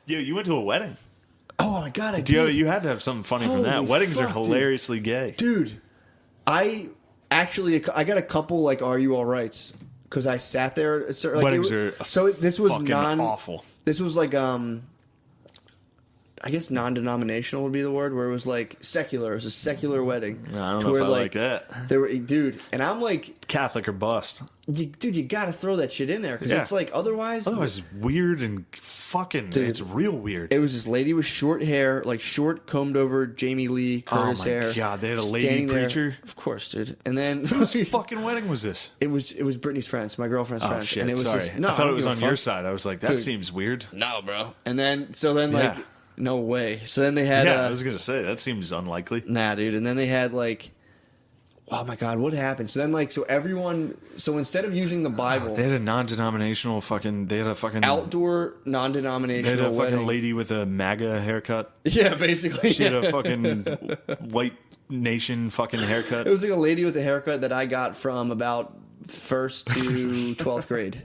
Yeah, you went to a wedding. Oh my god, I did. You had to have something funny from that. Holy Weddings are fuck, dude. hilariously gay. Dude, I got a couple like "Are you all rights?" because I sat there. Weddings are this was fucking awful. This was like I guess non-denominational would be the word, where it was like secular. It was a secular wedding. I don't know if I like that. There were, dude, and I'm like, Catholic or bust. dude, you got to throw that shit in there because it's like otherwise it's weird and fucking. Dude, it's real weird. It was this lady with short hair, like short combed over Jamie Lee Curtis hair. Oh my god, they had a lady preacher. There. Of course, dude. And then whose fucking wedding was this? It was Brittany's friends, my girlfriend's friends. Shit, and it was sorry. just, no, I thought it was on your your side. I was like, that seems weird. No, bro. And then like. Yeah. No way. So then they had... I was going to say, that seems unlikely. Nah, dude. And then they had, like... Oh, my God. What happened? So then, like... So everyone... So instead of using the Bible... They had a non-denominational fucking... They had a fucking... Outdoor non-denominational They had a fucking wedding. lady with a MAGA haircut. Yeah, basically. She had a fucking white nation fucking haircut. It was like a lady with a haircut that I got from about 1st to 12th grade.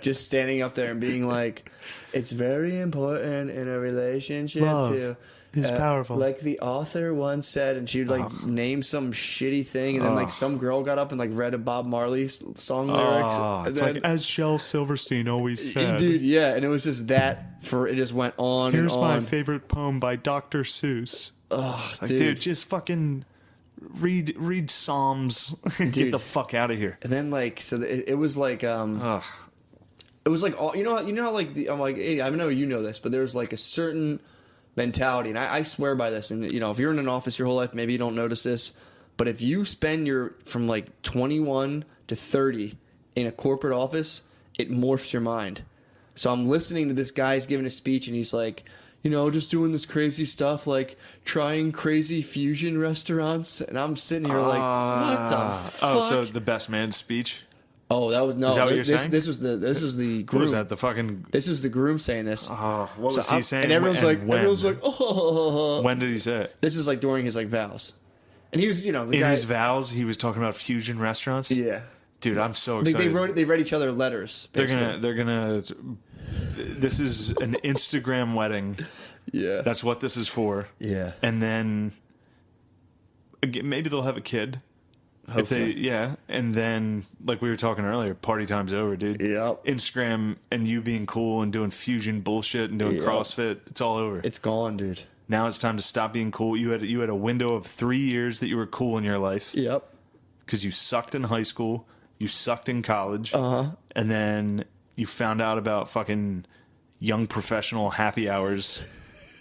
Just standing up there and being like... It's very important in a relationship to is powerful. Like the author once said, and she'd like name some shitty thing, and then like some girl got up and like read a Bob Marley song lyrics. It's like, as Shel Silverstein always said. Dude, yeah, and it was just that it just went on Here's and on. my favorite poem by Dr. Seuss. Oh, like, dude, just fucking read Psalms and get the fuck out of here. And then like, so it was like, it was like all you know how like I'm like, hey, I know you know this, but there's like a certain mentality, and I swear by this. And you know, if you're in an office your whole life, maybe you don't notice this, but if you spend from like 21 to 30 in a corporate office, it morphs your mind. So I'm listening to this guy's giving a speech, and he's like, you know, just doing this crazy stuff, like trying crazy fusion restaurants, and I'm sitting here like, what the fuck? Oh, so the best man speech. Oh, that was no. Is that what you're saying? This was the groom. What was that? The fucking. This was the groom saying this. Oh, what was he saying? And everyone's like, oh. When did he say it? This is like during his like vows, and he was, you know, in his vows, he was talking about fusion restaurants. Yeah, dude, I'm so excited. They read each other letters. Basically. They're gonna. This is an Instagram wedding. Yeah, that's what this is for. Yeah, and then maybe they'll have a kid. Hopefully. And then, like we were talking earlier, party time's over, dude. Yep. Instagram and you being cool and doing fusion bullshit and doing CrossFit, it's all over. It's gone, dude. Now it's time to stop being cool. You had a window of 3 years that you were cool in your life. Yep. Because you sucked in high school, you sucked in college, and then you found out about fucking young professional happy hours.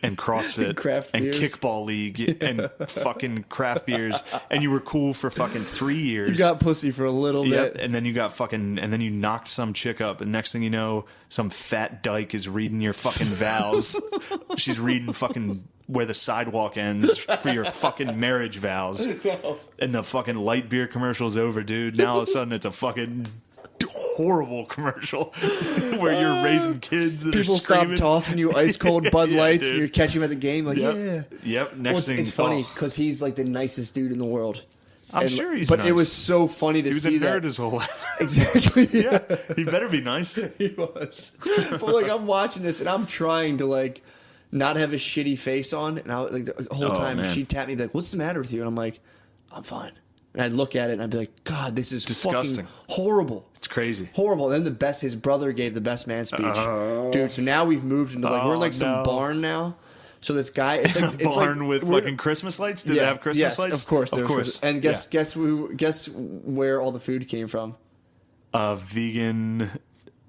And CrossFit and kickball league and fucking craft beers, and you were cool for fucking 3 years. You got pussy for a little bit, and then you got and then you knocked some chick up, and next thing you know, some fat dyke is reading your fucking vows. She's reading fucking where the sidewalk ends for your fucking marriage vows, and the fucking light beer commercial's over, dude. Now all of a sudden it's a fucking horrible commercial where you're raising kids and people stop tossing you ice cold Bud Lights, dude. And you catch him at the game like next thing it's funny because he's like the nicest dude in the world. I'm sure he's but nice. It was so funny to see that. He was a nerd his whole life. Exactly. Yeah, he better be nice. He was. But like I'm watching this and I'm trying to like not have a shitty face on, and I like the whole time she'd tap me like, "What's the matter with you?" And I'm like, "I'm fine." And I'd look at it and I'd be like, God, this is disgusting. Fucking horrible. It's crazy. Horrible. And then his brother gave the best man speech. Dude, so now we've moved into we're in like some barn now. So this guy, it's like barn with fucking Christmas lights. Did they have Christmas lights? Of course. And guess where all the food came from? Vegan,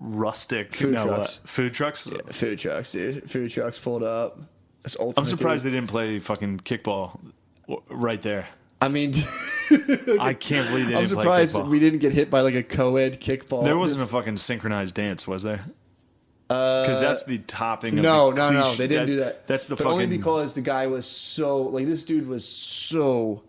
rustic food trucks. Food trucks. Yeah, food trucks, dude. Food trucks pulled up. I'm surprised they didn't play fucking kickball right there. I mean, I can't believe they didn't play kickball. I'm surprised we didn't get hit by like a co-ed kickball. There wasn't a fucking synchronized dance, was there? Because that's the topping. No, they didn't do that. That's the but fucking. Only because the guy was so like this dude was so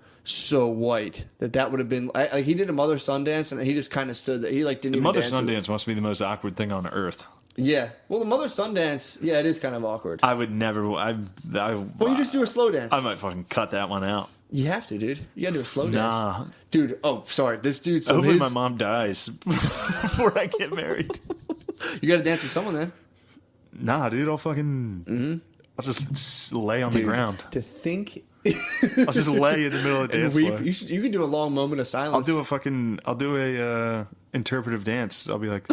white that would have been. Like he did a mother son dance and he just kind of stood there. He like didn't. The even mother dance son dance must be the most awkward thing on earth. Yeah. Well, the mother son dance, it is kind of awkward. I would never. Well, you just do a slow dance. I might fucking cut that one out. You have to, dude. You gotta do a slow dance. Nah. Dude, oh, sorry. This dude... So hopefully my mom dies before I get married. You gotta dance with someone then. Nah, dude, I'll just lay on the ground. To think. I'll just lay in the middle of the dance floor. You can do a long moment of silence. I'll do a interpretive dance. I'll be like,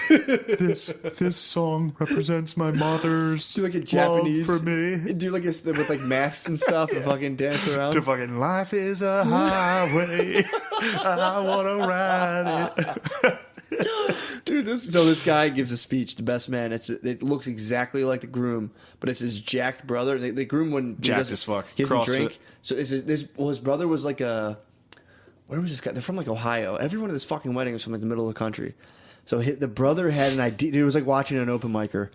this song represents my mother's do like a Japanese love for me. Do like with like masks and stuff and fucking dance around. To fucking life is a highway. I wanna ride it. Dude, this guy gives a speech, the best man. It looks exactly like the groom, but it's his jacked brother. The groom wouldn't jacked as fuck. He doesn't CrossFit. drink. So his brother was like where was this guy? They're from like Ohio. Everyone at this fucking wedding was from like the middle of the country. So the brother had an idea. Dude, it was like watching an open micer.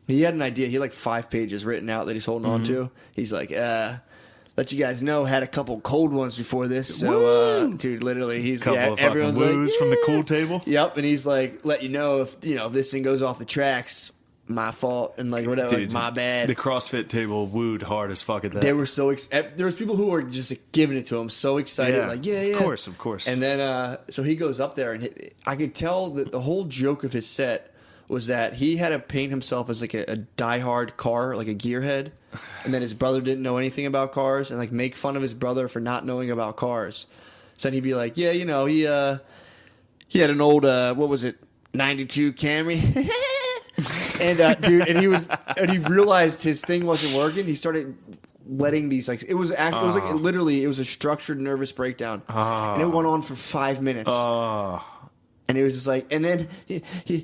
He had an idea. He had like 5 pages written out that he's holding on to. He's like, let you guys know, had a couple cold ones before this. So, dude, literally, he's couple of everyone's fucking woos like, from the cool table. Yep, and he's like, let you know if this thing goes off the tracks, my fault, and like whatever, Dude, like, my bad. The CrossFit table wooed hard as fuck at that. They were so there was people who were just like, giving it to him, so excited, like yeah, of course. And then so he goes up there, and I could tell that the whole joke of his set was that he had to paint himself as like a diehard car, like a gearhead, and then his brother didn't know anything about cars, and like make fun of his brother for not knowing about cars. So then he'd be like, yeah, he had an old what was it, 92 Camry. And dude, and he realized his thing wasn't working. He started letting these like it was like literally it was a structured nervous breakdown, and it went on for 5 minutes. And it was just like, and then he's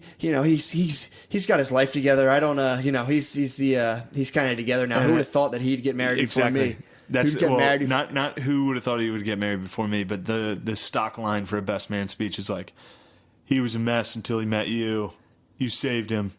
got his life together. I don't he's kind of together now. Who would have thought that he'd get married before me? That's not who would have thought he would get married before me, but the stock line for a best man speech is like, he was a mess until he met you. You saved him.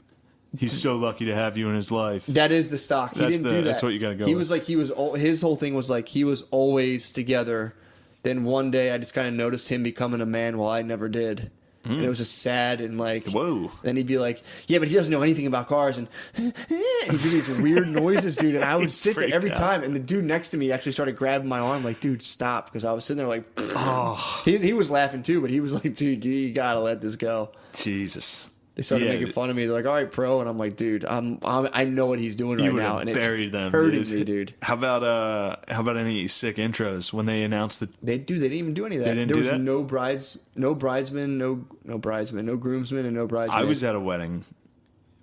He's so lucky to have you in his life. That is the stock. He didn't do that. That's what you got to go. He with. was like his whole thing was like he was always together. Then one day I just kind of noticed him becoming a man while I never did. And it was just sad and like, whoa. Then he'd be like, yeah, but he doesn't know anything about cars. And he'd do these weird noises, dude. And I would sit there every time. And the dude next to me actually started grabbing my arm, like, dude, stop. Because I was sitting there like, he was laughing too, but he was like, dude, you got to let this go. Jesus. They started making fun of me. They're like, all right, pro. And I'm like, dude, I know what he's doing right now. And it's hurting me, dude. How about any sick intros when they announced that? They didn't even do any of that. There was no bridesmen, no groomsmen, and no bridesmen. I was at a wedding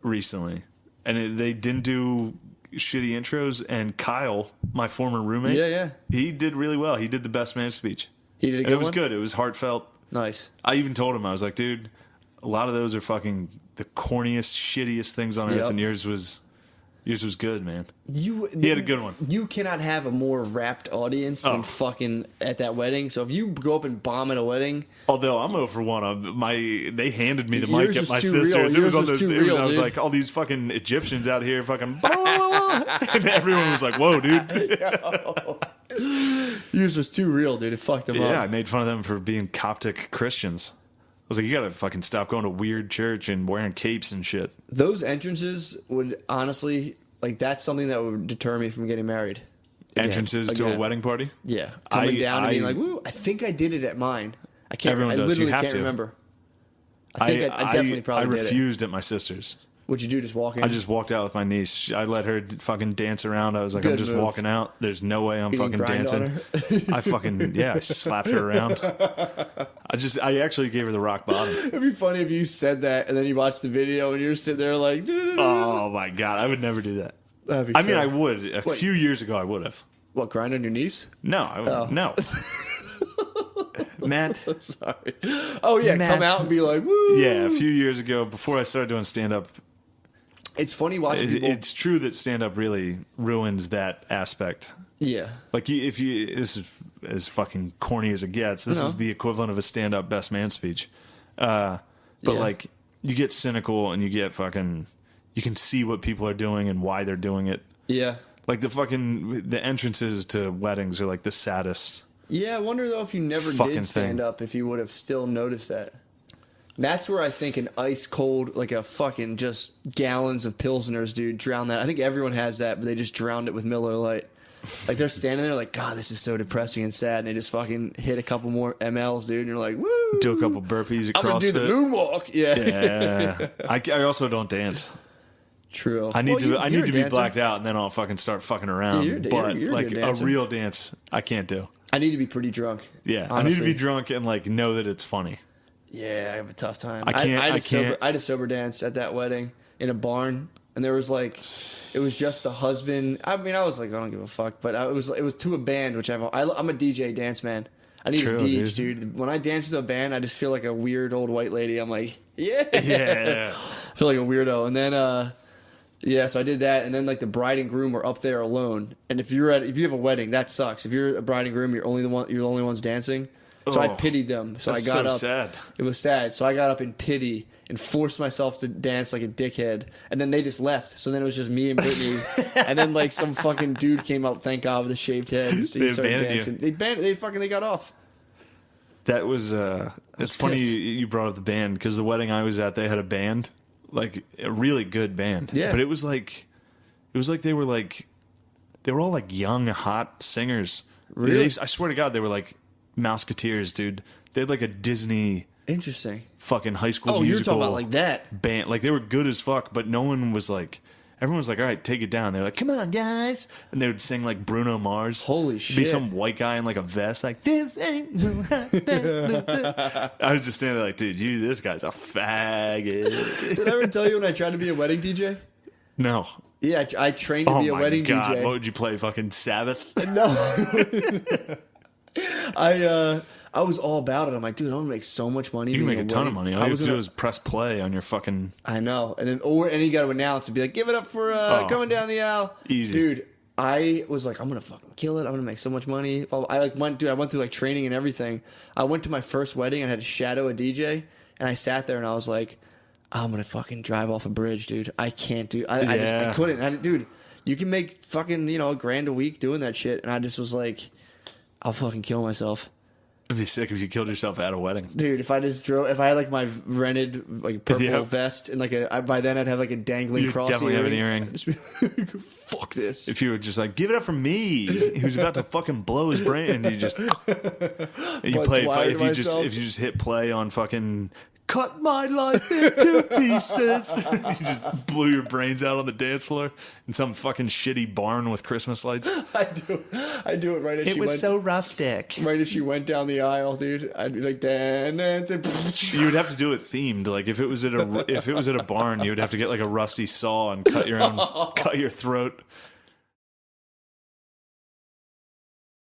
recently, and they didn't do shitty intros. And Kyle, my former roommate, he did really well. He did the best man speech. He did a good one? It was good. It was heartfult. Nice. I even told him, I was like, dude, a lot of those are fucking the corniest, shittiest things on earth, and yours was good, man. He had a good one. You cannot have a more rapt audience than fucking at that wedding. So if you go up and bomb at a wedding, although I'm 0 for 1, they handed me the mic at my sister's. It was on those. I was like, all these fucking Egyptians out here, fucking, blah, blah, blah. And everyone was like, whoa, dude. Yours was too real, dude. It fucked them up. Yeah, I made fun of them for being Coptic Christians. I was like, you gotta fucking stop going to weird church and wearing capes and shit. Those entrances would honestly, like, that's something that would deter me from getting married. Entrances to a wedding party? Yeah. Coming down and being like, woo, I think I did it at mine. I can't remember. I literally can't remember. I definitely probably did it. I refused at my sister's. What'd you do? Just walk in? I just walked out with my niece. I let her fucking dance around. I was like, I'm just walking out. There's no way I'm fucking dancing. I fucking, I slapped her around. I actually gave her the rock bottom. It'd be funny if you said that and then you watch the video and you're sitting there like, oh my God, I would never do that. I mean, I would. A few years ago, I would have. What, grind on your knees? No, no. Matt. Sorry. Oh, yeah, Matt. Come out and be like, woo. Yeah, a few years ago, before I started doing stand-up. It's funny watching people. It's true that stand-up really ruins that aspect. Yeah. Like, this is as fucking corny as it gets. This is the equivalent of a stand-up best man speech. Like, you get cynical and you get fucking... You can see what people are doing and why they're doing it. Yeah. Like, the entrances to weddings are, like, the saddest. Yeah, I wonder, though, if you never did stand up, if you would have still noticed that. That's where I think an ice cold, like a fucking just gallons of Pilsners, dude, drown that. I think everyone has that, but they just drowned it with Miller Lite. Like, they're standing there like, God, this is so depressing and sad, and they just fucking hit a couple more MLs, dude, and you're like, woo! Do a couple burpees at CrossFit. I'm gonna do the moonwalk. Yeah. Yeah. I also don't dance. True. I need to you're a be dancer. blacked out, and then I'll fucking start fucking around. Yeah, but you're a like good a dancer. real dance, I can't do. I need to be pretty drunk. Yeah, honestly. I need to be drunk and like know that it's funny. Yeah, I have a tough time. I can't- I can't- I had a sober dance at that wedding in a barn, and there was like, it was just the husband. I mean, I was like, I don't give a fuck, but it was to a band, which I'm a DJ dance man. I need True, a DJ, dude. When I dance to a band, I just feel like a weird old white lady. I'm like, yeah, Yeah. I feel like a weirdo. And then, yeah, so I did that, and then like the bride and groom were up there alone. And if you have a wedding, that sucks. If you're a bride and groom, you're the only ones dancing. So I Oh, pitied them. So I that's got so up. sad. It was sad. So I got up in pity and forced myself to dance like a dickhead. And then they just left. So then it was just me and Brittany. And then like some fucking dude came up, thank God, with a shaved head. So he They started abandoned you. dancing. They got off. That was it's funny pissed. you brought up the band, because the wedding I was at, they had a band, like a really good band. Yeah. But it was like they were all like young, hot singers. Really? I swear to God, they were like Mouseketeers, dude. They had like a Disney Interesting. fucking high school Oh, you're musical talking about like that. band. Like they were good as fuck, but no one was like. Everyone was like, all right, take it down. They were like, come on, guys. And they would sing like Bruno Mars. Holy It'd be shit. some white guy in like a vest, like, this ain't no hot thing. I was just standing there like, dude, this guy's a faggot. Did I ever tell you when I tried to be a wedding DJ? No. Yeah, I trained to Oh be a my wedding God. DJ. What would you play? Fucking Sabbath? No. I was all about it. I'm like, dude, I'm gonna make so much money. You can being make a ton of wedding- money. All I you was have to do gonna- is press play on your fucking. I know, and then you got to announce and be like, give it up for coming down the aisle, Easy. dude. I was like, I'm gonna fucking kill it. I'm gonna make so much money. Well, I went through like training and everything. I went to my first wedding. I had to shadow a DJ, and I sat there and I was like, I'm gonna fucking drive off a bridge, dude. I can't do. I Yeah. couldn't. Dude, you can make fucking $1,000 a week doing that shit, and I just was like, I'll fucking kill myself. It'd be sick if you killed yourself at a wedding. Dude, if I had like my rented like purple Yep. vest and like by then I'd have like a dangling You cross definitely have an earring. earring. I'd just be like, fuck this. If you were just like, give it up for me, he was about to fucking blow his brain, and you just But play wired myself. if you just hit play on fucking cut my life into pieces, you just blew your brains out on the dance floor in some fucking shitty barn with Christmas lights. I do it right as rustic. right as she went down the aisle, dude. I'd be like, dan. You would have to do it themed. Like if it was at a barn, you would have to get like a rusty saw and cut your throat.